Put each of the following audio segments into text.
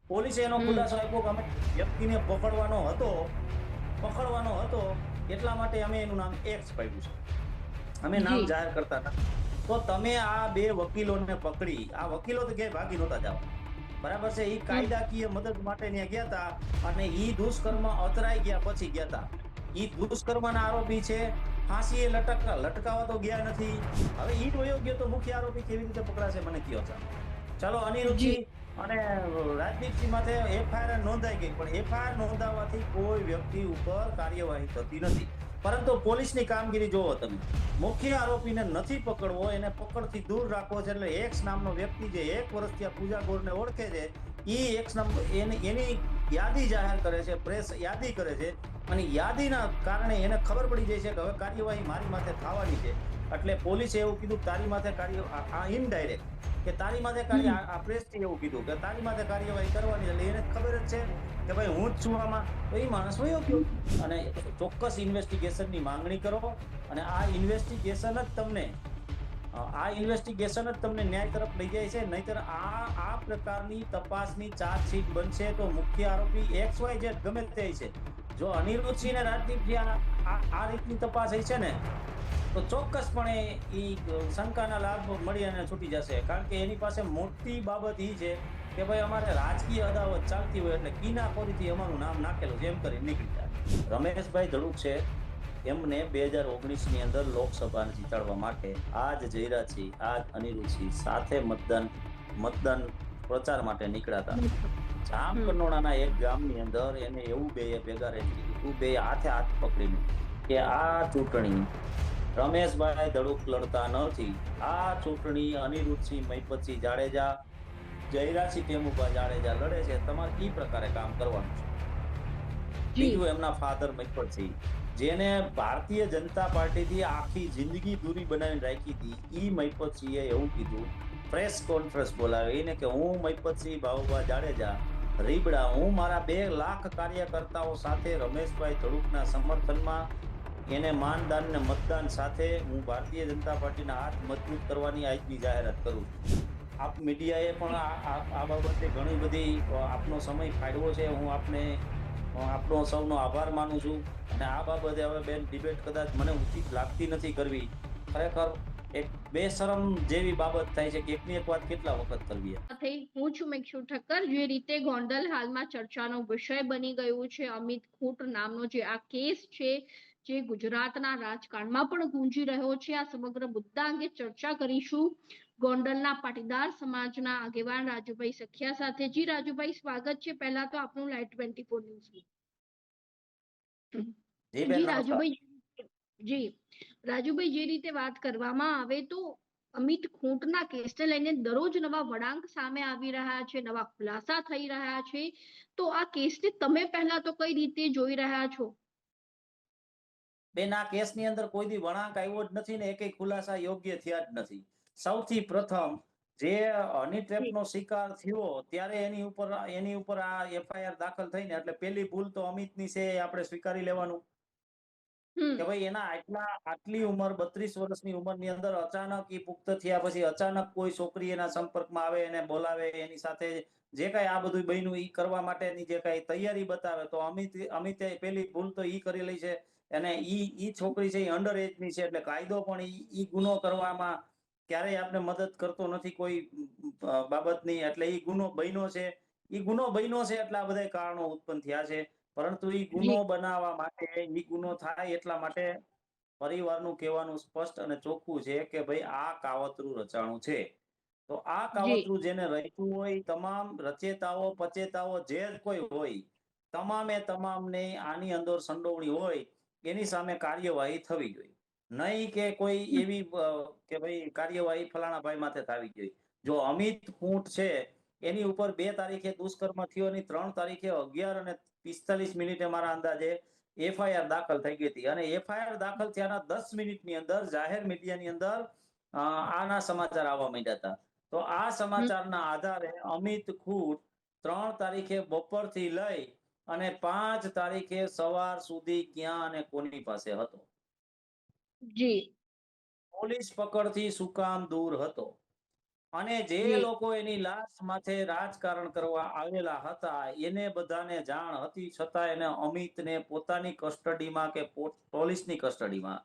પોલીસે એનો હમ. ખુલાસો આપ્યો કે અમે વ્યક્તિને પકડવાનો હતો એટલા માટે અમે એનું નામ એક્સ પાડ્યું છે, અમે નામ જી. જાહેર કરતા નથી. તો તમે આ બે વકીલોને પકડી, આ વકીલો તો ક્યાંય ભાગી નહોતા જવા, બરાબર છે, એ હમ. કાયદાકીય મદદ માટે ત્યાં ગયા હતા. અને ઈ દુષ્કર્મ અતરાઈ ગયા પછી ગયા હતા. ઈ દુષ્કર્મના આરોપી છે, ફાંસીએ લટકાવવા તો ગયા નથી. હવે ઈ વયો ગયો તો મુખ્ય આરોપી કેવી રીતે પકડાશે મને કયો ચાલો. જી. અનિરુદ્ધસિંહ અને રાજદીપસિંહ માથે એફઆઈઆર નોંધાઈ ગઈ, પણ એફઆઈઆર નોંધાવવાથી કોઈ વ્યક્તિ ઉપર કાર્યવાહી થતી નથી. પરંતુ પોલીસની કામગીરી જોવો તમે, મુખ્ય આરોપીને નથી પકડવો, એને પકડથી દૂર રાખવો છે. એટલે એક્સ નામનો વ્યક્તિ જે 1 વર્ષથી આ પૂજા ગોરને ઓળખે છે, ઈ એક્સ નામ એની યાદી જાહેર કરે છે, પ્રેસ યાદી કરે છે. અને યાદીના કારણે એને ખબર પડી જાય છે કે હવે કાર્યવાહી મારી માથે થવાની છે. એટલે પોલીસે એવું કીધું તારી માથે ઇનડાયરેક્ટ કે તારી માથે હમ. આ પ્રેસથી એવું કીધું કે તારી માથે કાર્યવાહી કરવાની. એટલે એને ખબર જ છે કે ભાઈ હું જ છું આમાં. તો એ માણસ વયો ગયો અને ચોક્કસ ઇન્વેસ્ટિગેશનની માંગણી કરો. અને આ ઇન્વેસ્ટિગેશન જ તમને ન્યાય તરફ લઈ જાય છે. નહીતર આ પ્રકારની તપાસની ચાર્જશીટ બનશે તો મુખ્ય આરોપી એક્સ વાય ઝેડ ગમે તે છે. જો અનિરુદ્ધસિંહ ને રાજદીપસિંહ આ રીતની તપાસ છે ને, તો ચોક્કસપણે ઈ શંકાના લાભ મળી અને છૂટી જશે. કારણ કે એની પાસે મોટી બાબત ઈ છે કે ભાઈ અમારે રાજકીય અદાવત ચાલતી હોય એટલે કિનાખોરીથી અમારું નામ નાખેલું છે એમ કરી નીકળી જાય. રમેશભાઈ ધડુક છે, એમને 2019 ની અંદર લોકસભા જીતાડવા માટે આજ જયરાજસિંહ, આજ અનિરુદ્ધસિંહ સાથે મતદાન પ્રચાર માટે નીકળ્યા હતા. હમ. જામકંડોળાના એક ગામની અંદર એને એવું બે ભેગા રહીને કીધું તું બે હાથે હાથ પકડીને કે આ ચૂંટણી રમેશભાઈ ધડુક લડતા નથી, આ ચૂંટણી અનિરુદ્ધસિંહ મહિપતસિંહ જાડેજા, જયરાજસિંહ ટેમુભા જાડેજા લડે છે, તમારે ઈ પ્રકારે કામ કરવાનું છે. જી. બીજું એમના ફાધર મહિપતસિંહ, જેને ભારતીય જનતા પાર્ટીથી આખી જિંદગી દૂરી બનાવીને રાખી હતી, ઈ મહિપતસિંહે એવું કીધું, પ્રેસ કોન્ફરન્સ બોલાવીને કે હું મહિપતસિંહ ભાવુભા જાડેજા રીબડા, હું મારા 2 લાખ કાર્યકર્તાઓ સાથે રમેશભાઈ ધડુકના સમર્થનમાં એને માનદાન ને મતદાન સાથે હું ભારતીય જનતા પાર્ટીના હાથ મજબૂત કરવાની આજની જાહેરાત કરું છું. આપ મીડિયાએ પણ આ બાબતે ઘણી બધી આપનો સમય ફાળવ્યો છે. હું આપનો સૌનો આભાર માનું છું. અને આ બાબતે હવે બેન ડિબેટ કદાચ મને ઉચિત લાગતી નથી કરવી. ખરેખર એક બેશરમ જેવી બાબત થાય છે કે એકની એક વાત કેટલા વખત કરવી. હું છું મેક્ષુ ઠક્કર. જે રીતે ગોંડલ હાલમાં ચર્ચાનો વિષય બની ગયું છે, અમિત ખૂટ નામનો જે આ કેસ છે, જે ગુજરાતના રાજકારણમાં પણ ગુંજી રહ્યો છે, આ સમગ્ર મુદ્દા અંગે ચર્ચા કરીશું ગોંડલના પાટીદાર સમાજના આગેવાન રાજુભાઈ સખિયા સાથે. જી રાજુભાઈ, સ્વાગત છે પહેલા તો આપનું લાઈવ 24 ન્યૂઝ. જી બેન, જી નમસ્કાર. રાજુભાઈ. જી રાજુભાઈ, જે રીતે વાત કરવામાં આવે તો અમિત ખૂંટના કેસને લઈને દરરોજ નવા વળાંક સામે આવી રહ્યા છે, નવા ખુલાસા થઈ રહ્યા છે. તો આ કેસને તમે પહેલા તો કઈ રીતે જોઈ રહ્યા છો? બેન, આ કેસની અંદર કોઈ દી વળાંક આવ્યો જ નથી ને એકેય ખુલાસા યોગ્ય થયા જ નથી. સૌથી પ્રથમ જે હની ટ્રેપનો શિકાર થયો ત્યારે એની ઉપર આ એફઆઈઆર દાખલ થઈને એટલે પેલી ભૂલ તો અમિતની છે, આપણે સ્વીકારી લેવાનું કે હમ. ભાઈ એના આટલી ઉંમર 32 વર્ષની ઉંમરની અંદર અચાનક ઈ પુખ્ત થયા પછી અચાનક કોઈ છોકરી એના સંપર્કમાં આવે, એને બોલાવે, એની સાથે જે કઈ આ બધું બન્યું ઈ કરવા માટેની જે કઈ તૈયારી બતાવે, તો અમિતે પેલી ભૂલ તો ઈ કરી લઈ છે. અને ઈ છોકરી છે એ અંડર એજ ની છે એટલે કાયદો પણ ઈ ગુનો કરવામાં ક્યારેય આપણે મદદ કરતો નથી કોઈ બાબતની. એટલે ઈ ગુનો બન્યો છે, એટલે આ બધા કારણો ઉત્પન્ન થયા છે. પરંતુ ઈ ગુનો જી. બનાવવા માટે, ઈ ગુનો થાય એટલા માટે પરિવારનું કહેવાનું સ્પષ્ટ અને ચોખ્ખું છે કે ભાઈ આ કાવતરું રચાણું છે. તો આ જી. કાવતરું જેને રચ્યું હોય, તમામ રચેતાઓ પચેતાઓ જે કોઈ હોય, તમામને આની અંદર સંડોવણી હોય, એની સામે કાર્યવાહી થવી જોઈએ. નહીં કે કોઈ એવી કે ભાઈ કાર્યવાહી ફલાણા ભાઈ માથે થવી જોઈએ. જો અમિત ખૂંટ છે એની ઉપર 2 તારીખે દુષ્કર્મ થયો, ની 3 તારીખે 11:45 મારા અંદાજે એફઆઈઆર દાખલ થઈ ગઈ હતી. અને એફઆઈઆર દાખલ થયાના 10 મિનિટની અંદર જાહેર મીડિયાની અંદર આના સમાચાર આવવા માંડ્યા હતા. તો આ સમાચારના આધારે અમિત ખૂટ 3 તારીખે બપોરથી લઈ અને 5 તારીખે સવાર સુધી ક્યાં અને કોની પાસે હતો? જી. પોલીસ પકડથી શું કામ દૂર હતો? અને જે જી લોકો એની લાશ માથે રાજકારણ કરવા આવેલા હતા એને બધાને જાણ હતી, છતાં એને અમિતને પોતાની કસ્ટડીમાં કે પોલીસની કસ્ટડીમાં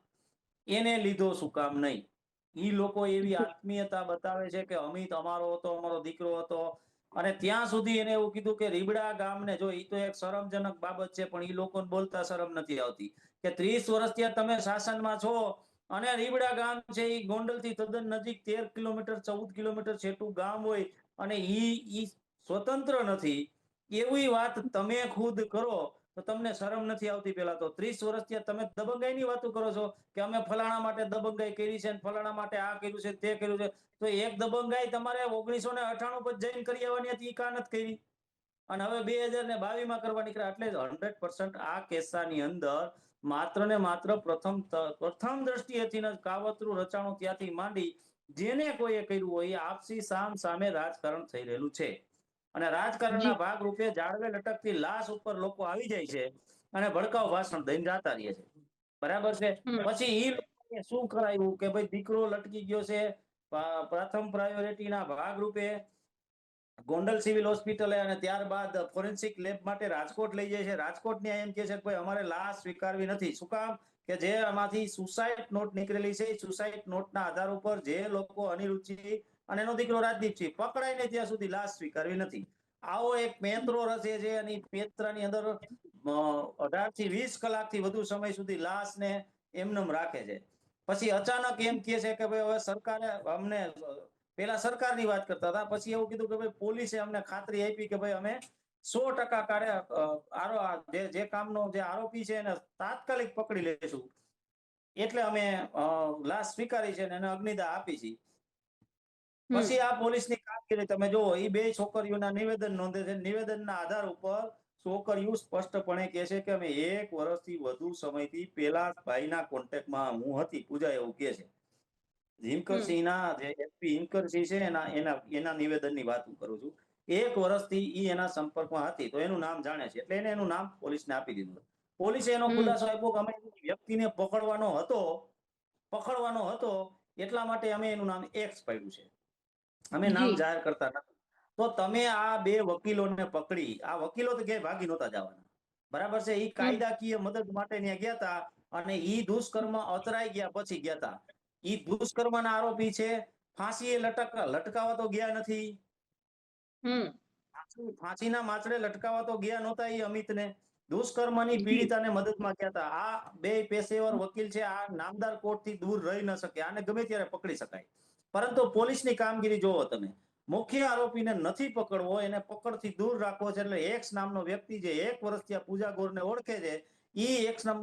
એને લીધો શું કામ નહીં? ઈ લોકો એવી આત્મીયતા બતાવે છે કે અમિત અમારો હતો, અમારો દીકરો હતો. અને ત્યાં સુધી એને એવું કીધું કે રીબડા ગામને, જો ઈ તો એક શરમજનક બાબત છે, પણ ઈ લોકોને બોલતા શરમ નથી આવતી કે 30 વર્ષથી તમે શાસનમાં છો અને રીબડા ગામ છે એ ગોંડલ થી તદ્દન નજીક 13 કિલોમીટર 14 કિલોમીટર છેટું ગામ હોય અને ઈ સ્વતંત્ર નથી, એવી વાત તમે ખુદ કરો તો તમને શરમ નથી આવતી? પેલા તો 30 વર્ષથી તમે દબંગાઈની વાતો કરો છો કે અમે ફલાણા માટે દબંગાઈ કરી છે, ફલાણા માટે આ કર્યું છે, તે કર્યું છે. તો એક દબંગાઈ તમારે 1998 પર જઈને કરી આવવાની હતી, ઈ કા નથી કરી? અને હવે 2022 માં કરવા નીકળ્યા. એટલે 100% આ કેસાની અંદર માત્ર ને માત્ર પ્રથમ દ્રષ્ટિએથી કાવતરું રચાણું ત્યાંથી માંડી જેને કોઈએ કર્યું હોય આપસી સામ સામે રાજકારણ થઈ રહેલું છે. અને રાજકારણના જી ભાગરૂપે જાળવે લટકતી લાશ ઉપર લોકો આવી જાય છે અને ભડકાઉ ભાષણ દઈને જતા રહે છે. બરાબર છે. હમ પછી ઈ લોકોએ શું કરાયું કે ભાઈ દીકરો લટકી ગયો છે, પ્રથમ પ્રાયોરિટીના ભાગરૂપે ગોંડલ સિવિલ હોસ્પિટલે અને ત્યારબાદ ફોરેન્સિક લેબ માટે રાજકોટ લઈ જાય છે. રાજકોટની એમ કે છે કે ભાઈ અમારે લાશ સ્વીકારવી નથી. શું કામ? કે જે આમાંથી સુસાઇડ નોટ નીકળેલી છે, સુસાઇડ નોટના આધાર ઉપર જે લોકો અનિરુદ્ધસિંહ અને એનો દીકરો રાજદીપસિંહ પકડાય ને ત્યાં સુધી લાશ સ્વીકારવી નથી. આવો એક પેંતરો રચે છે અને પેંતરાની અંદર 18 થી 20 કલાકથી વધુ સમય સુધી લાશને એમનેમ રાખે છે. પછી અચાનક એમ કહે છે કે ભાઈ હવે સરકારે અમને, પેલા સરકારની વાત કરતા હતા, પછી એવું કીધું કે ભાઈ પોલીસે અમને ખાતરી આપી કે ભાઈ અમે 100% જે કામનો જે આરોપી છે એને તાત્કાલિક પકડી લેશું, એટલે અમે લાશ સ્વીકારી છે અને એને અગ્નિદાહ આપી છે. હમ પછી આ પોલીસની કામગીરી તમે જુઓ, એ બે છોકરીઓના નિવેદન નોંધે છે. નિવેદનના આધાર ઉપર છોકરીઓ સ્પષ્ટપણે કહે છે કે અમે 1 વર્ષથી વધુ સમયથી પેલા ભાઈના કોન્ટેક્ટમાં હું હતી. પૂજા એવું કહે છે. હમ હિમકરસિંહના જે એસપી હિમકરસિંહ છે એના નિવેદનની વાત હું કરું છું. 1 વર્ષથી ઈ એના સંપર્કમાં હતી તો એનું નામ જાણે છે, એટલે એને એનું નામ પોલીસને આપી દીધું. પોલીસે એનો હમ ખુલાસો આપ્યો કે અમે વ્યક્તિને પકડવાનો હતો એટલા માટે અમે એનું નામ એક્સ પાડ્યું છે, અમે નામ જી જાહેર કરતા નથી. તો તમે આ બે વકીલોને પકડી, આ વકીલો તો ક્યાંય ભાગી નહોતા જવાના, બરાબર છે? ઈ હમ કાયદાકીય મદદ માટે ત્યાં ગયા હતા અને ઈ દુષ્કર્મ અતરાઈ ગયા પછી ગયા હતા. ઈ દુષ્કર્મના આરોપી છે, ફાંસીએ લટકાવા તો ગયા નથી, હમ ફાંસીના માચડે લટકાવા તો ગયા નહોતા ઈ અમિતને. દુષ્કર્મની જી પીડિતાને મદદમાં ગયા હતા. આ બે પેશેવર વકીલ છે, આ નામદાર કોર્ટથી દૂર રહી ન શકે, આને ગમે ત્યારે પકડી શકાય. પરંતુ પોલીસની કામગીરી જોવો તમે, મુખ્ય આરોપીને નથી પકડવો, એને પકડથી દૂર રાખવો છે. એટલે એક્સ નામનો વ્યક્તિ જે 1 વર્ષથી આ પૂજા ગોરને ઓળખે છે, ઈ એક્સ નામ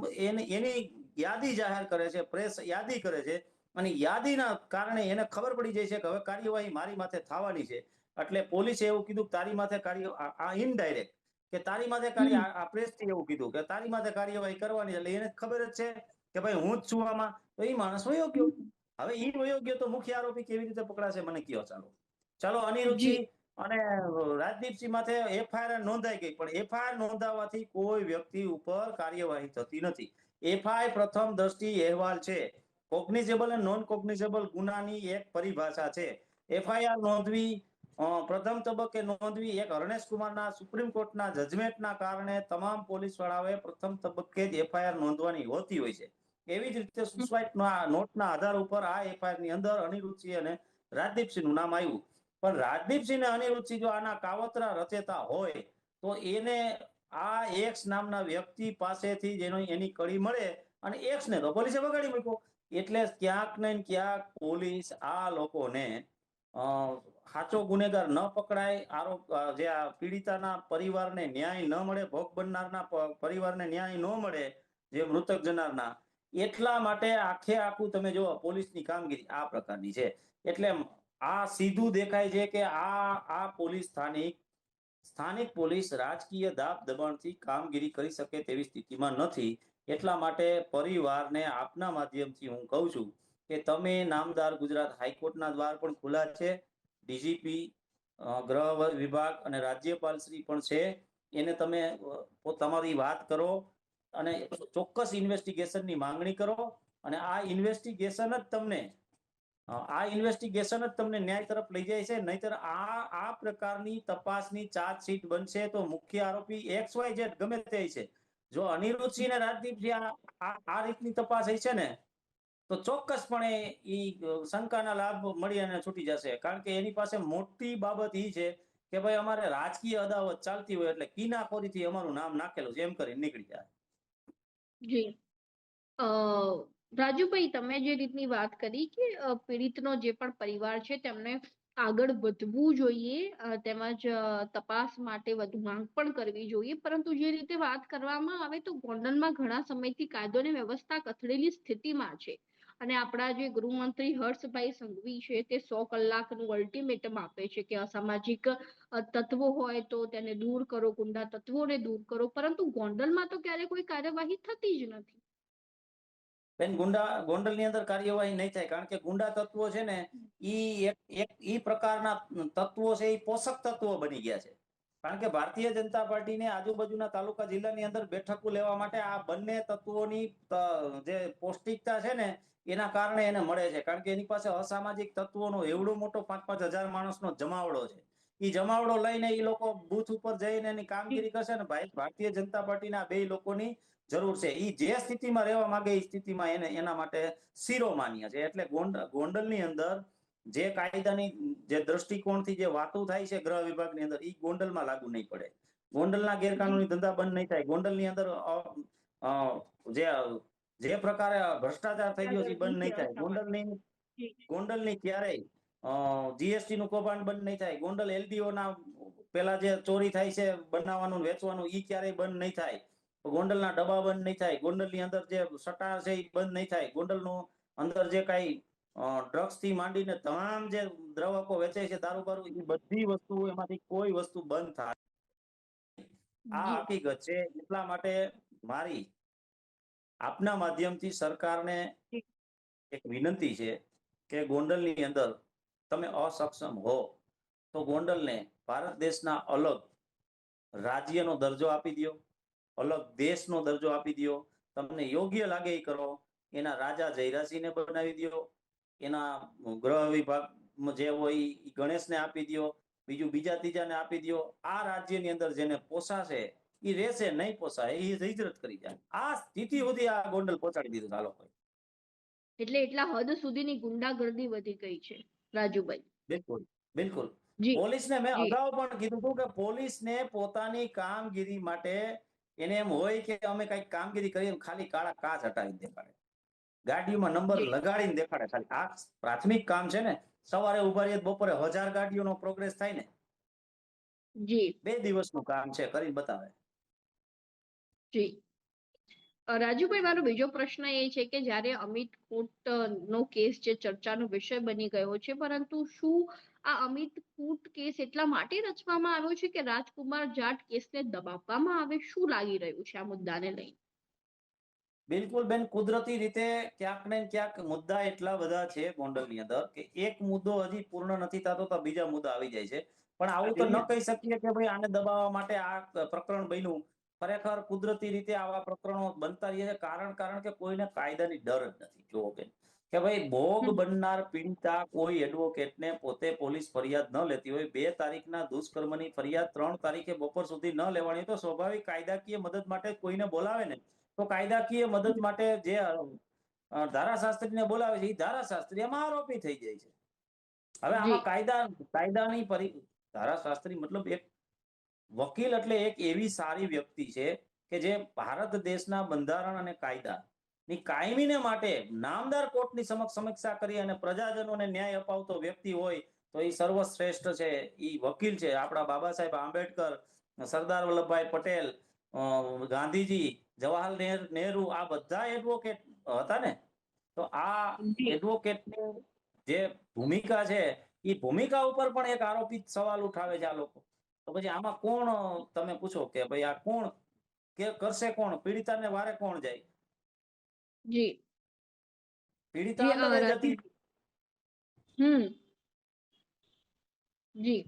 એની યાદી જાહેર કરે છે, પ્રેસ યાદી કરે છે અને યાદીના કારણે એને ખબર પડી જાય છે કે હવે કાર્યવાહી મારી માથે થવાની છે. એટલે પોલીસે એવું કીધું કે તારી માથે આ ઇનડાયરેક્ટ કે તારી માથે હમ આ પ્રેસથી એવું કીધું કે તારી માથે કાર્યવાહી કરવાની. એટલે એને ખબર જ છે કે ભાઈ હું જ છું આમાં. તો એ માણસ વયો ગયો. હવે ઈ વયો ગયો તો મુખ્ય આરોપી કેવી રીતે પકડાશે મને કયો? ચાલો જી અનિરુદ્ધસિંહ અને રાજદીપસિંહ માથે એફઆઈઆર નોંધાઈ ગઈ, પણ એફઆઈઆર નોંધાવવાથી કોઈ વ્યક્તિ ઉપર કાર્યવાહી થતી નથી. એફઆઈઆર પ્રથમ દ્રષ્ટિ અહેવાલ છે, કોગ્નિઝેબલ અને નોન કોગ્નિઝેબલ ગુનાની એક પરિભાષા છે. એફઆઈઆર નોંધવી, પ્રથમ તબક્કે નોંધવી, એક હરણેશ કુમારના સુપ્રીમ કોર્ટના જજમેન્ટના કારણે તમામ પોલીસ વાળાઓએ પ્રથમ તબક્કે જ એફઆઈઆર નોંધવાની હોતી હોય છે. એવી જ રીતે સુસાઇડ નોટના આધાર ઉપર આ એફઆઈઆર ની અંદર અનિરુદ્ધસિંહ અને રાજદીપસિંહનું નામ આવ્યું. પણ રાજદીપસિંહ અને અનિરુદ્ધસિંહ જો આના કાવતરા રચેતા હોય તો એને આ એક્સ નામના વ્યક્તિ પાસેથી જેનો એની કડી મળે અને એક્સ ને તો પોલીસે વગાડી મૂક્યો. એટલે ક્યાંક ને ક્યાંક પોલીસ આ લોકોને સાચો ગુનેગાર ન પકડાય, જે આ પીડિતાના પરિવારને ન્યાય ન મળે, ભોગ બનનારના પરિવારને ન્યાય ન મળે, જે મૃતક જનારના, એટલા માટે આખે આખું તમે જો પોલીસની કામગીરી આ પ્રકારની છે. એટલે આ સીધું દેખાય છે કે આ પોલીસ સ્થાનિક પોલીસ રાજકીય દાબ દબાણથી કામગીરી કરી શકે તેવી સ્થિતિમાં નથી. એટલા માટે પરિવારને આપના માધ્યમથી હું કહું છું કે તમે નામદાર ગુજરાત હાઈકોર્ટના દ્વાર પણ ખુલ્લા છે, ડીજીપી, ગૃહ વિભાગ અને રાજ્યપાલ શ્રી પણ છે, એને તમે તમારી વાત કરો અને ચોક્કસ ઇન્વેસ્ટિગેશનની માંગણી કરો અને આ ઇન્વેસ્ટિગેશન જ તમને આ ઇન્વેસ્ટિગેશન જ તમને ન્યાય તરફ લઈ જાય છે. નહીતર આ પ્રકારની તપાસની ચાર્જશીટ બનશે તો મુખ્ય આરોપી XYZ ગમે તે છે, જો અનિરુદ્ધસિંહ અને રાજદીપસિંહ આ રીતની તપાસ છે ને, તો ચોક્કસપણે ઈ શંકાના લાભ મળી અને છૂટી જશે. કારણ કે એની પાસે મોટી બાબત ઈ છે કે ભાઈ અમારે રાજકીય અદાવત ચાલતી હોય એટલે કિનાખોરીથી અમારું નામ નાખેલું છે એમ કરીને નીકળી જાય. જી રાજુભાઈ, તમે જે રીતની વાત કરી કે પીડિતનો જે પણ પરિવાર છે તેમને આગળ વધવું જોઈએ, તેમજ તપાસ માટે વધુ માંગ પણ કરવી જોઈએ, પરંતુ જે રીતે વાત કરવામાં આવે તો ગોંડલમાં ઘણા સમયથી કાયદો અને વ્યવસ્થા કથળેલી સ્થિતિમાં છે અને આપણા જે ગૃહમંત્રી હર્ષભાઈ સંઘવી છે તે 100 કલાકનું અલ્ટિમેટમ આપે છે કે અસામાજિક તત્વો હોય તો તેને દૂર કરો, ગુંડા તત્વોને દૂર કરો, પરંતુ ગોંડલમાં તો ક્યારે કોઈ કાર્યવાહી થતી જ નથી. બેન, ગોંડલની અંદર કાર્યવાહી નહીં થાય કારણ કે ગુંડા તત્વો છે ને ઈ પ્રકારના તત્વો છે, એ પોષક તત્વો બની ગયા છે. કારણ કે ભારતીય જનતા પાર્ટીને આજુબાજુના તાલુકા જિલ્લાની અંદર બેઠકો લેવા માટે આ બંને તત્વોની જે પૌષ્ટિકતા છે ને એના કારણે એને મળે છે. કારણ કે એની પાસે અસામાજિક તત્વોનો એવડો મોટો 5-5 હજાર માણસનો જમાવડો છે. એ જમાવડો લઈને એ લોકો બૂથ ઉપર જઈને એની કામગીરી કરશે ને ભાઈ, ભારતીય જનતા પાર્ટીના બે લોકોની જરૂર છે. એ જે સ્થિતિમાં રહેવા માંગે એ સ્થિતિમાં એના માટે શિરોમાન્ય છે. એટલે ગોંડલની અંદર જે કાયદાની જે દ્રષ્ટિકોણથી જે વાતો થાય છે ગૃહ વિભાગની અંદર, એ ગોંડલમાં લાગુ નહીં પડે. ગોંડલના ગેરકાનૂની ધંધા બંધ નહીં થાય. ગોંડલની અંદર જે પ્રકારે ભ્રષ્ટાચાર થઈ ગયો છે એ બંધ નહીં થાય. ગોંડલની ક્યારેય જીએસટી નું કૌભાંડ બંધ નહીં થાય. ગોંડલ LDO ના પેલા જે ચોરી થાય છે બનાવવાનું વેચવાનું, ઈ ક્યારેય બંધ નહીં થાય. ગોંડલના ડબ્બા બંધ નહીં થાય. ગોંડલની અંદર જે સટ્ટા છે એ બંધ નહીં થાય. ગોંડલનું અંદર જે કઈ ડ્રગ્સ થી માંડીને તમામ જે દ્રવકો વેચે છે, દારૂ બારૂ, એ બધી વસ્તુઓ એમાંથી કોઈ વસ્તુ બંધ થાય. આ હકીકત છે. એટલા માટે મારી આપના માધ્યમથી સરકારને એક વિનંતી છે કે ગોંડલની અંદર તમે અસક્ષમ હો તો ગોંડલને ભારત દેશના અલગ રાજ્યનો દરજ્જો આપી દો, અલગ દેશનો દરજ્જો આપી દો. તમને યોગ્ય લાગે એ કરો. એના રાજા જયરાસિંહને બનાવી દો, એના ગૃહ વિભાગ જે હોય એ ગણેશને આપી દો, બીજું બીજા ત્રીજાને આપી દો. આ રાજ્યની અંદર જેને પોસાશે એ રહેશે, નહીં પોસાય એ હિજરત કરી જાય. આ સ્થિતિ સુધી આ ગોંડલ પહોંચાડી દીધું આ લોકોએ. એટલે એટલા હદ સુધીની ગુંડાગર્દી વધી ગઈ છે રાજુભાઈ. બિલકુલ, બિલકુલ. જી પોલીસને મેં જી અગાઉ પણ કીધું હતું કે પોલીસને પોતાની કામગીરી માટે એને એમ હોય કે અમે કઈક કામગીરી કરીએ, ખાલી કાળા કાચ હટાવી દેખાડે, ગાડીઓમાં નંબર જી લગાડીને દેખાડે. ખાલી આ પ્રાથમિક કામ છે ને. સવારે ઉભા રહીએ બપોરે 1000 ગાડીઓનો પ્રોગ્રેસ થાય ને. જી 2 દિવસનું કામ છે, કરી બતાવે. જી રાજુભાઈ, મારો બીજો પ્રશ્ન એ છે કે જ્યારે અમિત ખૂટ નો કેસ જે ચર્ચાનો વિષય બની ગયો છે, પરંતુ શું આ અમિત ખૂટ કેસ એટલા માટે રચવામાં આવ્યો છે કે રાજકુમાર જાટ કેસને દબાવવામાં આવે? શું લાગી રહ્યું છે આ મુદ્દાને લઈને? બિલકુલ બેન, કુદરતી રીતે ક્યાંક ને ક્યાંક મુદ્દા એટલા બધા છે ગોંડલની અંદર કે એક મુદ્દો હજી પૂર્ણ નથી થતો તો બીજા મુદ્દા આવી જાય છે. પણ આવું તો ન કહી શકીએ કે ભાઈ આને દબાવવા માટે આ પ્રકરણ બન્યું. ખરેખર કુદરતી રીતે આવા પ્રકરણો બનતા રહે છે. કારણ કે કોઈને કાયદાની ડર જ નથી. જુઓ બેન, કે ભાઈ ભોગ બનનાર પીડિતા કોઈ એડવોકેટને પોતે પોલીસ ફરિયાદ ન લેતી હોય, 2 તારીખના દુષ્કર્મની ફરિયાદ 3 તારીખે બપોર સુધી ન લેવાની, તો સ્વાભાવિક કાયદાકીય મદદ માટે કોઈને બોલાવે ને, તો કાયદાકીય મદદ માટે જે ધારાશાસ્ત્રીને બોલાવે છે એ ધારાશાસ્ત્રી આમાં આરોપી થઈ જાય છે. હવે આમાં કાયદાની ધારાશાસ્ત્રી મતલબ એક વકીલ એટલે એક એવી સારી વ્યક્તિ છે કે જે ભારત દેશના બંધારણ અને કાયદાની કાયમીને માટે નામદાર કોર્ટની સમક્ષ સમીક્ષા કરી અને પ્રજાજનોને ન્યાય અપાવતો વ્યક્તિ હોય તો એ સર્વશ્રેષ્ઠ છે. એ વકીલ છે. આપણા બાબા સાહેબ આંબેડકર, સરદાર વલ્લભભાઈ પટેલ, ગાંધીજી, જવાહરલાલ નહેરુ, આ બધા એડવોકેટ હતા ને. તો આ એડવોકેટની જે ભૂમિકા છે એ ભૂમિકા ઉપર પણ એક આરોપિત સવાલ ઉઠાવે છે આ લોકો. તો પછી આમાં કોણ, તમે પૂછો કે ભાઈ આ કોણ કે કરશે, કોણ પીડિતાને વારે કોણ જાય? જી પીડિતા અંદર જ હતી. હમ જી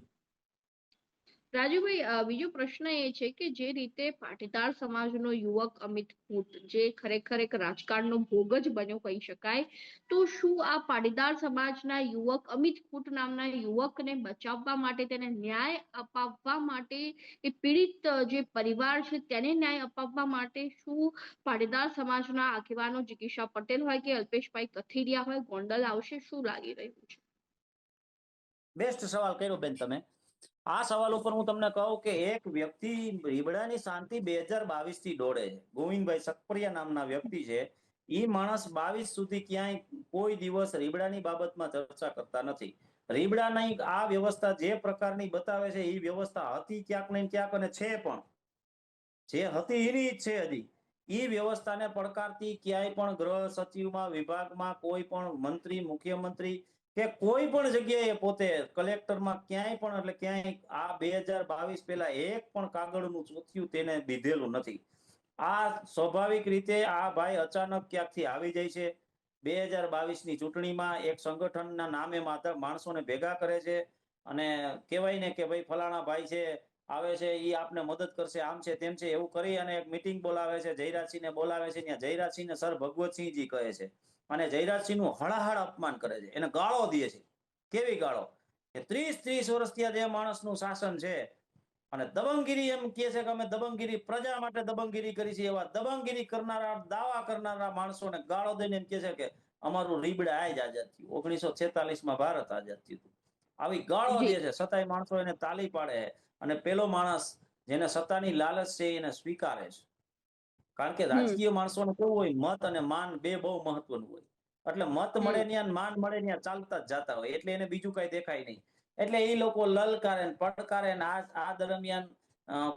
રાજુભાઈ, બીજો પ્રશ્ન એ છે કે જે રીતે પાટીદાર સમાજનો યુવક અમિત ખૂટ, જે ખરેખર એક રાજકારણનો ભોગ જ બન્યો કહી શકાય, તો શું આ પાટીદાર સમાજના યુવક અમિત ખૂટ નામના યુવકને બચાવવા માટે, તેને ન્યાય અપાવવા માટે, એ પીડિત જે પરિવાર છે તેને ન્યાય અપાવવા માટે શું પાટીદાર સમાજના આગેવાનો જિગીશા પટેલ હોય કે અલ્પેશભાઈ કથિરિયા હોય ગોંડલ આવશે? શું લાગી રહ્યું છે? બેસ્ટ સવાલ કર્યો બેન તમે. આ સવાલ ઉપર હું તમને કહું કે એક વ્યક્તિ રીબડાની શાંતિ 2022 થી દોડે છે. ગોવિંદભાઈ સકપરિયા નામના વ્યક્તિ છે. ઈ માણસ 22 સુધી ક્યાંય કોઈ દિવસ રીબડાની બાબતમાં ચર્ચા કરતા નથી. રીબડાની આ વ્યવસ્થા જે પ્રકારની બતાવે છે એ વ્યવસ્થા હતી ક્યાંક ને ક્યાંક, અને છે પણ જે હતી એની જ છે હજી. ઈ વ્યવસ્થાને પડકારતી ક્યાંય પણ ગૃહ સચિવમાં, વિભાગમાં, કોઈ પણ મંત્રી, મુખ્યમંત્રી કે કોઈ પણ જગ્યાએ પોતે કલેક્ટરમાં ક્યાંય પણ, એટલે ક્યાંય આ 2022 પહેલા એક પણ કાગળનું ચોથિયું તેને દીધેલું નથી. આ સ્વાભાવિક રીતે આ ભાઈ અચાનક ક્યાંકથી આવી જાય છે. 2022 ની ચૂંટણીમાં એક સંગઠનના નામે માણસોને ભેગા કરે છે અને કહેવાય ને કે ભાઈ ફલાણા ભાઈ છે, આવે છે, એ આપને મદદ કરશે, આમ છે તેમ છે, એવું કરી અને એક મીટિંગ બોલાવે છે. જયરાજસિંહને બોલાવે છે. ત્યાં જયરાજસિંહને સર ભગવતસિંહજી કહે છે અને જયરાજસિંહનું હળાહળ અપમાન કરે છે, એને ગાળો દે છે. કેવી ગાળો કે 30 વર્ષથી જે માણસનું શાસન છે અને દબંગગીરી, એમ કહે છે કે અમે દબંગગીરી પ્રજા માટે દબંગગીરી કરી છે, એવા દબંગગીરી કરનારા, દાવા કરનારા માણસોને ગાળો દઈને એમ કહે છે કે અમારું રીબડા આજ આઝાદ થયું, 1946 માં ભારત આઝાદ થયું. આવી ગાળો દે છે, છતાંય માણસો એને તાલી પાડે છે. અને પેલો માણસ જેને સત્તાની લાલચ છે એને સ્વીકારે છે. કારણ કે રાજકીય માણસોનું કેવું હોય, મત અને માન બે બહુ મહત્વનું હોય. એટલે મત મળે ત્યાં, માન મળે ત્યાં ચાલતા જ જતા હોય, એટલે એને બીજું કઈ દેખાય નહીં. એટલે એ લોકો લલકારે ને પડકારે ને આ દરમિયાન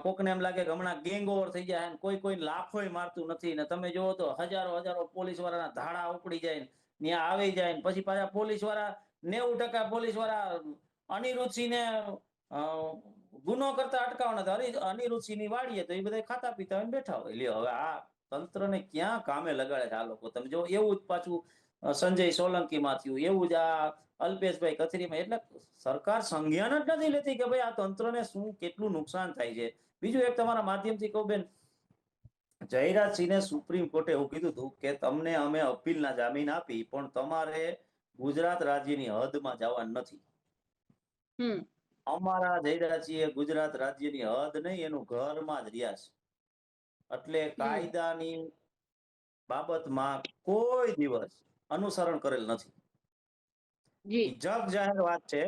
કોકને એમ લાગે કે હમણાં ગેંગ ઓવર થઈ જાય, કોઈ કોઈ લાફોય મારતું નથી. ને તમે જોવો તો હજારો પોલીસ વાળાના ધાડા ઉપડી જાય ને ત્યાં આવી જાય ને પછી પાછા પોલીસ વાળા 90% પોલીસ વાળા અનિરુદ્ધસિંહને ગુનો કરતા અટકાવવાના હતા. અનિરુદ્ધસિંહની વાડીએ તો એ બધા ખાતા પીતા હોય બેઠા હોય. લ્યો હવે આ તંત્રને ક્યાં કામે લગાડે છે આ લોકો. તમે જો એવું જ પાછું સંજય સોલંકી માં થયું, એવું જ આ અલ્પેશભાઈ કથિરીમાં. એટલે સરકાર સંજ્ઞાન જ નથી લેતી કે ભાઈ આ તંત્રને શું કેટલું નુકસાન થાય છે. બીજું એક તમારા માધ્યમથી કહું બેન, જયરાજસિંહને સુપ્રીમ કોર્ટે એવું કીધું હતું કે તમને અમે અપીલના જામીન આપી, પણ તમારે ગુજરાત રાજ્યની હદમાં જવાનું નથી. અમારા જયરાજસિંહે ગુજરાત રાજ્યની હદ નહીં, એનું ઘરમાં જ રહ્યા છે. એટલે કાયદાની બાબતમાં કોઈ દિવસ અનુસરણ કરેલ નથી. એ જગ જાહેર વાત છે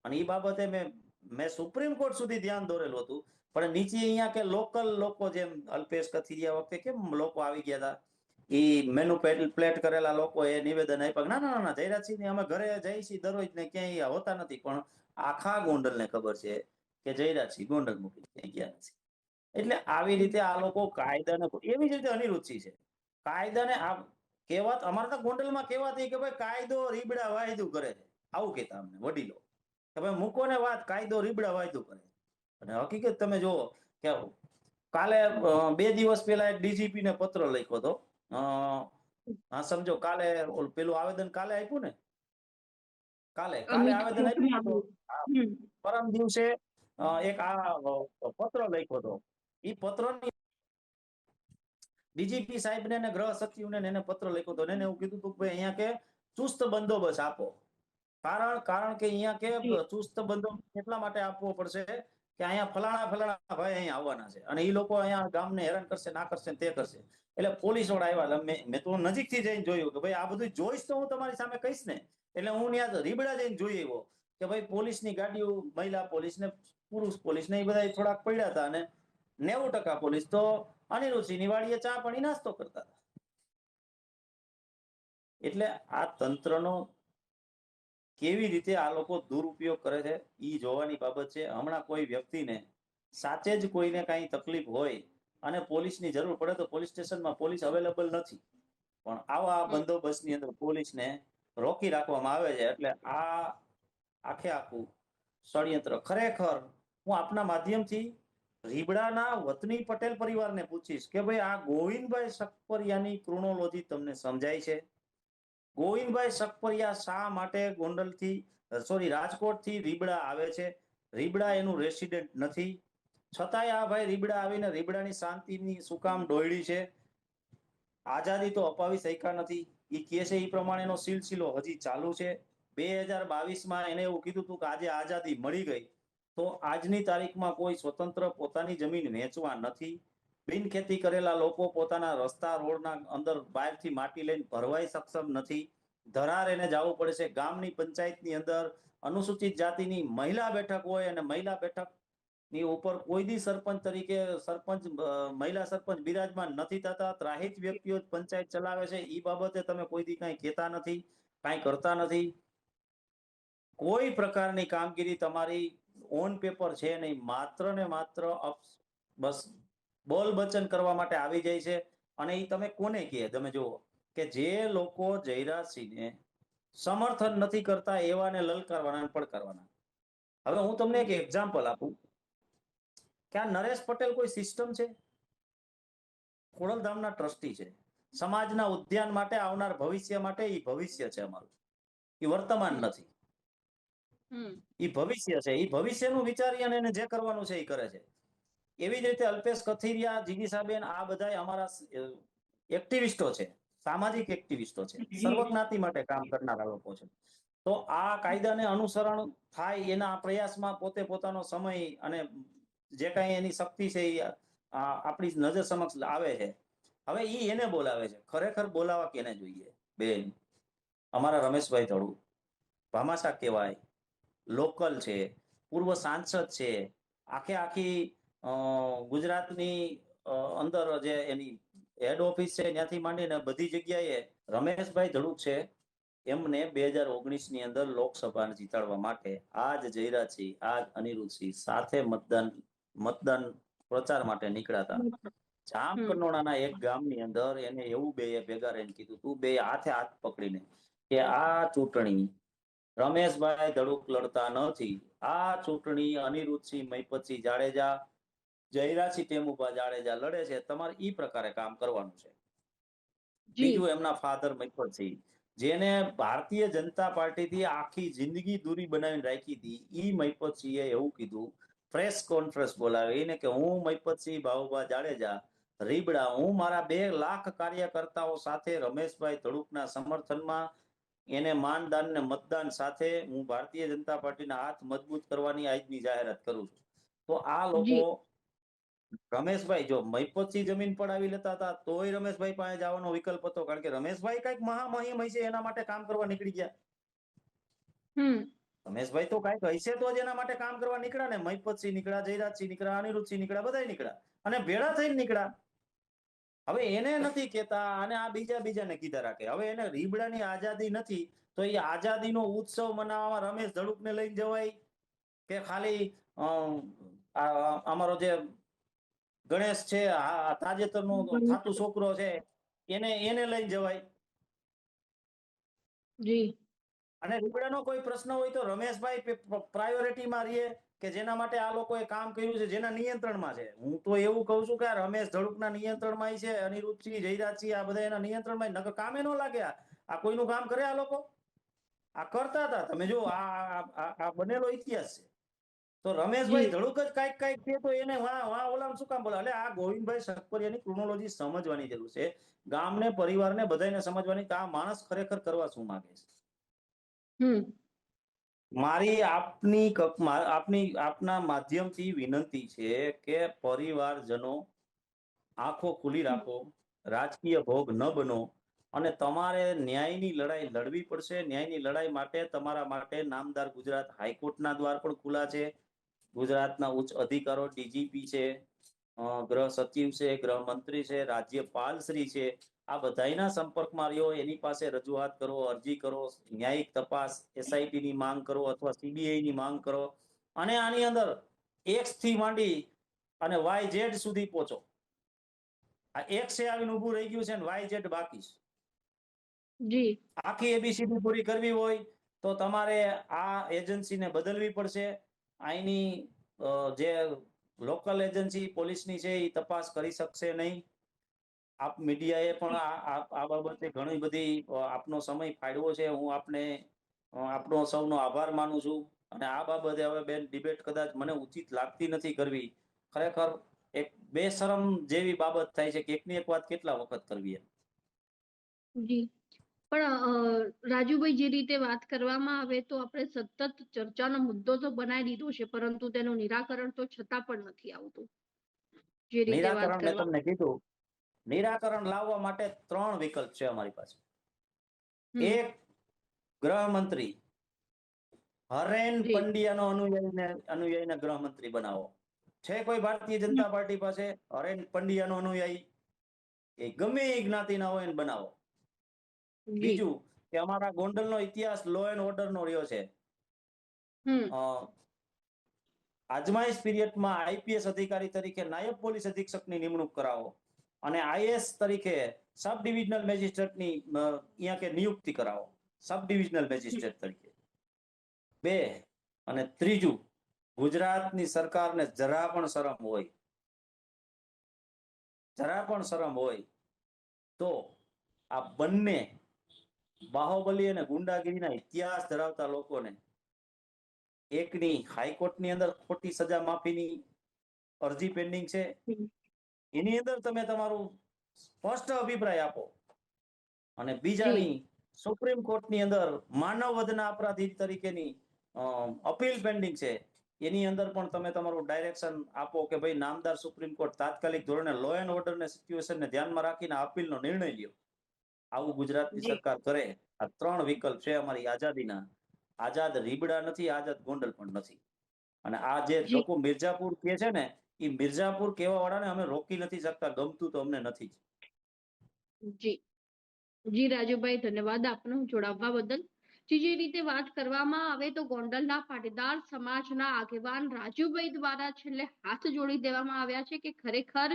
અને એ બાબતે મેં સુપ્રીમ કોર્ટ સુધી ધ્યાન દોરેલું હતું. પણ નીચે અહીંયા કે લોકલ લોકો, જેમ અલ્પેશ કથિરિયા વખતે કેમ લોકો આવી ગયા હતા, એ મેન્યુપ્લેટ કરેલા લોકો એ નિવેદન આપ્યા ના ના ના જયરાજસિંહ અમે ઘરે જઈ છીએ દરરોજ ને ક્યાંય હોતા નથી. પણ આખા ગોંડલને ખબર છે કે જયરાજસિંહ ગોંડલ મૂકી ક્યાંય ગયા નથી. એટલે આવી રીતે આ લોકો કાયદાને, એવી જ રીતે અનિરુદ્ધસિંહ છે, કાયદાને આ કહેવત અમારે તો ગોંડલમાં કહેવાતી કે ભાઈ કાયદો રીબડા વાયદું કરે છે. આવું કહેતા અમને વડીલો કે ભાઈ મૂકો ને વાત, કાયદો રીબડા વાયદું કરે. અને હકીકત તમે જુઓ કે કાલે 2 દિવસ પહેલા એક ડીજીપી ને પત્ર લખ્યો હતો. હા સમજો કાલે પેલું આવેદન કાલે આપ્યું ને, કાલે આવેદન આપ્યું તો પરમ દિવસે એક આ પત્ર લખ્યો હતો. એ પત્રની ડીજીપી સાહેબને અને ગૃહ સચિવને એને પત્ર લખ્યો હતો. એને એવું કીધું હતું કે અહીંયા કે ચુસ્ત બંદોબસ્ત આપો. કારણ કે અહીંયા કે ચુસ્ત બંદોબસ્ત એટલા માટે આપવો પડશે કે અહીંયા ફલાણા ભાઈ અહીંયા આવવાના છે અને એ લોકો અહીંયા ગામને હેરાન કરશે, ના કરશે, તે કરશે. એટલે પોલીસ વાળા આવ્યા. મેં તો નજીકથી જઈને જોયું કે ભાઈ આ બધું જોઈશ તો હું તમારી સામે કહીશ ને. એટલે હું ત્યાં રીબડા જઈને જોઈ આવ્યો કે ભાઈ પોલીસની ગાડીઓ, મહિલા પોલીસ ને પુરુષ પોલીસ ને એ બધા થોડાક પડ્યા હતા અને 90% પોલીસ તો અનિરુદ્ધસિંહની વાડીએ ચા પાણી નાસ્તો કરતા હતા. એટલે આ તંત્રનો કેવી રીતે આ લોકો દુરુપયોગ કરે છે એ જોવાની બાબત છે. હમણાં કોઈ વ્યક્તિને સાચે જ કોઈને કઈ તકલીફ હોય અને પોલીસની જરૂર પડે તો પોલીસ સ્ટેશનમાં પોલીસ અવેલેબલ નથી, પણ આવા બંદોબસ્તની અંદર પોલીસને રોકી રાખવામાં આવે છે. એટલે આ આખું ષડયંત્ર ખરેખર હું આપના માધ્યમથી રીબડાના વતની પટેલ પરિવારને પૂછીશ કે ભાઈ આ ગોવિંદભાઈ સકપરિયાની ક્રોનોલોજી તમને સમજાય છે? ગોવિંદભાઈ સકપરિયા શા માટે રાજકોટથી રીબડા આવે છે? રીબડા એનું રેસિડેન્ટ નથી, છતાંય આ ભાઈ રીબડા આવીને રીબડાની શાંતિની શું કામ ડોયડી છે? આઝાદી તો અપાવી શક્યા નથી. એ કે છે એ પ્રમાણેનો સિલસિલો હજી ચાલુ છે. 2022માં એને એવું કીધું હતું કે આજે આઝાદી મળી ગઈ, તો આજની તારીખમાં કોઈ સ્વતંત્ર પોતાની જમીન વેચવા નથી. બિનખેતી કરેલા લોકો પોતાના રસ્તા રોડના અંદર બહારથી માટી લઈને ભરવાય સક્ષમ નથી. ધરાર એને જવું પડે છે. ગામની પંચાયતની અંદર અનુસૂચિત જાતિની મહિલા બેઠક હોય અને મહિલા બેઠક ની ઉપર કોઈ દી સરપંચ તરીકે મહિલા સરપંચ બિરાજમાન નથી થતા. ત્રાહિત વ્યક્તિઓ જ પંચાયત ચલાવે છે. એ બાબતે તમે કોઈ દી કઈ કહેતા નથી, કઈ કરતા નથી. કોઈ પ્રકારની કામગીરી તમારી ઓન પેપર છે નહીં. માત્ર ને માત્ર બસ બોલ બચન કરવા માટે આવી જાય છે. અને એ તમે કોને કહે? તમે જુઓ કે જે લોકો જયરાજસિંહને સમર્થન નથી કરતા એવાને લલકારવાના પડકારવાના. હવે હું તમને એક એક્ઝામ્પલ આપું કે આ નરેશ પટેલ કોઈ સિસ્ટમ છે? ખોડલધામના ટ્રસ્ટી છે. સમાજના ઉદ્યાન માટે આવનાર ભવિષ્ય માટે એ ભવિષ્ય છે અમારું, એ વર્તમાન નથી. એ ભવિષ્ય છે. એ ભવિષ્યનું વિચારી અને એને જે કરવાનું છે એ કરે છે. એવી જ રીતે અલ્પેશ કથિરિયા, જીગીસાબેન, આ બધા અમારા એક્ટિવિસ્ટો છે, સામાજિક એક્ટિવિસ્ટો છે, સર્વજ્ઞાતિ માટે કામ કરનારા લોકો છે. તો આ કાયદાને અનુસરણ થાય એના પ્રયાસમાં પોતે પોતાનો સમય અને જે કઈ એની શક્તિ છે એ આપણી નજર સમક્ષ આવે છે. હવે ઈ એને બોલાવે છે. ખરેખર બોલાવા કેને જોઈએ? બેન, અમારા રમેશભાઈ ધડુ ભામાશા કહેવાય, લોકલ છે, પૂર્વ સાંસદ છે, આખી ગુજરાતની અંદર જે એની હેડ ઓફિસ છે ત્યાંથી માંડીને બધી જગ્યાએ રમેશભાઈ ધડુક છે. એમને 2019ની અંદર લોકસભાને જીતાડવા માટે આજ જયરાજસિંહ, આજ અનિરુદ્ધસિંહ સાથે મતદાન પ્રચાર માટે નીકળ્યા હતા. જામકંડોળાના એક ગામની અંદર એને એવું બે ભેગા રહીને કીધું તું, બે હાથે હાથ પકડીને, કે આ ચૂંટણી રમેશભાઈ ધડુક લડતા નથી. આ ચૂંટણી અનિરુદ્ધસિંહ મહિપતસિંહ જાડેજા, જયરાજસિંહ ટેમુભા જાડેજા લડે છે. તમારે ઈ પ્રકારે કામ કરવાનું છે. બીજું એમના ફાધર મહિપતસિંહ, જેને ભારતીય જનતા પાર્ટીથી આખી જિંદગી દૂરી બનાવીને રાખી હતી, ઈ મહિપતસિંહે એવું કીધું, પ્રેસ કોન્ફરન્સ બોલાવીને કે હું મહિપતસિંહ ભાવુભા જાડેજા રીબડા, હું મારા 2 લાખ કાર્યકર્તાઓ સાથે રમેશભાઈ ધડુકના સમર્થનમાં એને માનદાન ને મતદાન સાથે હું ભારતીય જનતા પાર્ટીના હાથ મજબૂત કરવાની આજની જાહેરાત કરું છું. તો આ લોકો રમેશભાઈ જો મહિપતસિંહ જમીન પડાવી લેતા હતા તોય રમેશભાઈ પાસે જવાનો વિકલ્પ હતો, કારણ કે રમેશભાઈ કઈક મહામહિમ હશે એના માટે કામ કરવા નીકળી ગયા. રમેશભાઈ તો કઈક હશે તો જ એના માટે કામ કરવા નીકળ્યા ને. મહિપતસિંહ નીકળ્યા, જયરાજસિંહ નીકળ્યા, અનિરુદ્ધસિંહ નીકળ્યા, બધા નીકળ્યા અને ભેળા થઈને નીકળ્યા. હવે એને નથી કેતા અને આ બીજાને કીધા રાખે. હવે એને રીબડાની આઝાદી નથી તો એ આઝાદીનો ઉત્સવ મનાવવામાં રમેશ ધડુકને લઈને જવાય કે ખાલી અમારો જે ગણેશ છે, તાજેતરનો થાતું છોકરો છે, એને લઈને જવાય? અને રીબડાનો કોઈ પ્રશ્ન હોય તો રમેશભાઈ પ્રાયોરિટીમાં રહીએ કે જેના માટે આ લોકોએ કામ કર્યું છે, જેના નિયંત્રણમાં છે. હું તો એવું કહું છું કે આ રમેશ ધડુકના નિયંત્રણમાં છે, અનિરુદ્ધસિંહ, જયરાજસિંહ, આ બધા એના નિયંત્રણમાં. નકર કામે ન લાગે. આ કોઈનું કામ કરે? આ લોકો આ કરતા હતા. તમે જો આ બનેલો ઇતિહાસ છે. તો રમેશભાઈ ધડુક જ કઈક છે તો એને ઓલામ શું કામ બોલે? એટલે આ ગોવિંદભાઈ સકપરિયાની ક્રોનોલોજી સમજવાની જરૂર છે. ગામને, પરિવારને, બધાને સમજવાની કે આ માણસ ખરેખર કરવા શું માંગે છે. મારી આપના માધ્યમથી વિનંતી છે કે પરિવારજનો આંખો ખુલી રાખો, રાજકીય ભોગ ન બનો અને તમારે ન્યાયની લડાઈ લડવી પડશે. ન્યાયની લડાઈ માટે તમારા માટે નામદાર ગુજરાત હાઈકોર્ટના દ્વાર પણ ખુલ્લા છે. ગુજરાતના ઉચ્ચ અધિકારો, ડીજીપી છે, ગૃહ સચિવ છે, ગૃહમંત્રી છે, રાજ્યપાલ શ્રી છે, આ બધાના સંપર્કમાં રહ્યો. એની પાસે રજૂઆત કરો, અરજી કરો, ન્યાયિક તપાસ એસઆઈટી ની માંગ કરો અથવા સીબીઆઈ ની માંગ કરો અને આની અંદર એક્સ થી માંડી અને વાય ઝેડ સુધી પહોંચો. આ એક્સ આવીને ઉભું રહી ગયું છે ને વાય ઝેડ બાકી છે. આખી એબીસીડી પૂરી કરવી હોય તો તમારે આ એજન્સીને બદલવી પડશે. અહીંની જે લોકલ એજન્સી પોલીસની છે એ તપાસ કરી શકશે નહીં. આપ મીડિયાએ પણ આ બાબતે ઘણી બધી આપનો સમય ફાળવ્યો છે. હું આપણો સૌનો આભાર માનું છું. અને આ બાબતે હવે બેન ડિબેટ કદાચ મને ઉચિત લાગતી નથી કરવી. ખરેખર એક બેશરમ જેવી બાબત થાય છે કે એકની એક વાત કેટલા વખત કરવી એમ. જી. પણ રાજુભાઈ, જે રીતે વાત કરવામાં આવે તો આપણે સતત ચર્ચાનો મુદ્દો તો બનાવી દીધો છે, પરંતુ તેનું નિરાકરણ તો છતાં પણ નથી આવતું. જે રીતે વાત નિરાકરણ મેં કરવા તમને કીધું, નિરાકરણ લાવવા માટે 3 વિકલ્પ છે અમારી પાસે. હમ એક, ગૃહમંત્રી હરેન જી પંડ્યાનો અનુયાયીને ગૃહમંત્રી બનાવો. છે કોઈ ભારતીય હમ, જનતા પાર્ટી પાસે હરેન પંડ્યાનો અનુયાયી? એ ગમે એ જ્ઞાતિના હોય એને બનાવો. જી બીજું કે અમારા ગોંડલનો ઇતિહાસ લો એન્ડ ઓર્ડરનો રહ્યો છે. હમ અ, આજમાઈશ પીરિયડમાં આઈપીએસ અધિકારી તરીકે નાયબ પોલીસ અધિક્ષકની નિમણૂક કરાવો અને આઈએસ તરીકે સબ ડિવિઝનલ મેજિસ્ટ્રેટની અહીંયા કે નિયુક્તિ કરાવો, સબ ડિવિઝનલ મેજિસ્ટ્રેટ તરીકે. 2 અને ત્રીજું, ગુજરાતની સરકારને જરા પણ શરમ હોય તો આ બંને બાહુબલી અને ગુંડાગીરીના ઇતિહાસ ધરાવતા લોકોને એકની હાઈકોર્ટની અંદર ખોટી સજા માફીની અરજી પેન્ડિંગ છે, હમ, એની અંદર તમે તમારું સ્પષ્ટ અભિપ્રાય આપો, અને જી બીજાની સુપ્રીમ કોર્ટની અંદર માનવ વધના અપરાધી તરીકેની અપીલ પેન્ડિંગ છે, એની અંદર પણ તમે તમારું ડાયરેક્શન આપો કે ભાઈ નામદાર સુપ્રીમ કોર્ટ તાત્કાલિક ધોરણે લો એન્ડ ઓર્ડર ને સિચ્યુએશનને ધ્યાનમાં રાખીને અપીલનો નિર્ણય લ્યો. આવું ગુજરાતની જી સરકાર કરે. આ 3 વિકલ્પ છે અમારી આઝાદીના. આઝાદ રીબડા નથી, આઝાદ ગોંડલ પણ નથી. અને આ જે જી લોકો મિર્ઝાપુર કહે છે ને, એ મિર્ઝાપુર કહેવા વાળાને અમે રોકી નથી શકતા, ગમતું તો અમને નથી જ. જી જી રાજુભાઈ, ધન્યવાદ આપનો જોડાવવા બદલ. જે રીતે વાત કરવામાં આવે તો ગોંડલના પાટીદાર સમાજના આગેવાન રાજુભાઈ દ્વારા છેલ્લે હાથ જોડી દેવામાં આવ્યા છે કે ખરેખર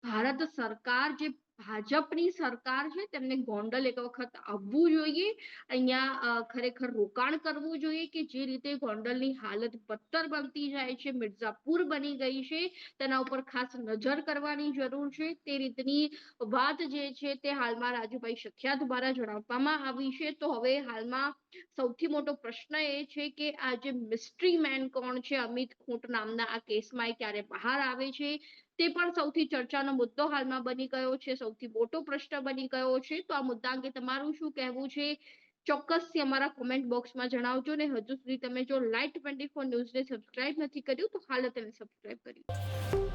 ભારત સરકાર, જે ભાજપની સરકાર છે, તેમને ગોંડલ એક વખત આવવું જોઈએ, અહીંયા ખરેખર રોકાણ કરવું જોઈએ કે જે રીતે ગોંડલની હાલત બદતર બનતી જાય છે, મિર્ઝાપુર બની ગઈ છે, તેના ઉપર ખાસ નજર કરવાની જરૂર છે. તે રીતની વાત જે છે તે હાલમાં રાજુભાઈ સખિયા દ્વારા જણાવવામાં આવી છે. તો હવે હાલમાં સૌથી મોટો પ્રશ્ન એ છે કે આ જે મિસ્ટ્રી મેન કોણ છે, અમિત ખૂંટ નામના આ કેસમાં, ક્યારે બહાર આવે છે, તે પણ સૌથી ચર્ચાનો મુદ્દો હાલમાં બની ગયો છે, સૌથી મોટો પ્રશ્ન બની ગયો છે. તો આ મુદ્દા અંગે તમારું શું કહેવું છે, ચોક્કસથી અમારા કોમેન્ટ બોક્સમાં જણાવજો. ને હજુ સુધી તમે જો લાઈટ 24 ન્યૂઝને સબસ્ક્રાઇબ નથી કર્યું તો હાલ તેને સબસ્ક્રાઇબ કરી.